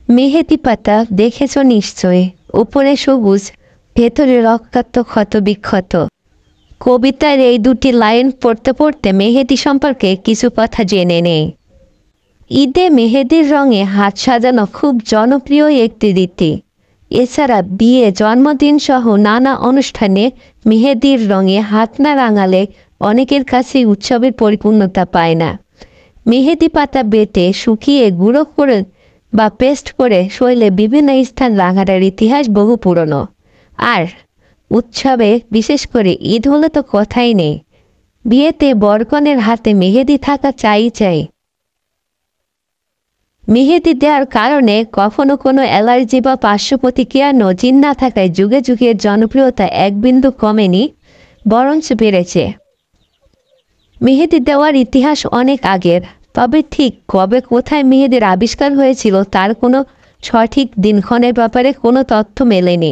মেহেদি পাতা দেখেছ নিশ্চয়, উপরে সবুজ, ভেতরে রক্তাক্ত ক্ষত বিক্ষত। কবিতার এই দুটি লাইন পড়তে পড়তে মেহেদি সম্পর্কে কিছু কথা জেনে নেই। ঈদে মেহেদির রঙে হাত সাজানো খুব জনপ্রিয় একটি রীতি। এছাড়া বিয়ে, জন্মদিন সহ নানা অনুষ্ঠানে মেহেদির রঙে হাত না রাঙালে অনেকের কাছে উৎসবের পরিপূর্ণতা পায় না। মেহেদি পাতা বেটে শুকিয়ে গুঁড়ো করে বা পেস্ট করে শরীরে বিভিন্ন স্থান রাঙানোর ইতিহাস বহু পুরনো। আর উৎসবে বিশেষ করে ঈদ হলে তো কথাই নেই, বিয়েতে বরকনের হাতে মেহেদি থাকা চাই। মেহেদি দেওয়ার কারণে কখনো কোনো অ্যালার্জি বা পার্শ্ব প্রতিক্রিয়া নজির না থাকায় যুগে যুগে জনপ্রিয়তা এক বিন্দু কমেনি, বরঞ্চ বেড়েছে। মেহেদি দেওয়ার ইতিহাস অনেক আগের, তবে ঠিক কবে কোথায় মেহেদির আবিষ্কার হয়েছিল তার কোনো সঠিক দিনক্ষণের ব্যাপারে কোনো তথ্য মেলেনি।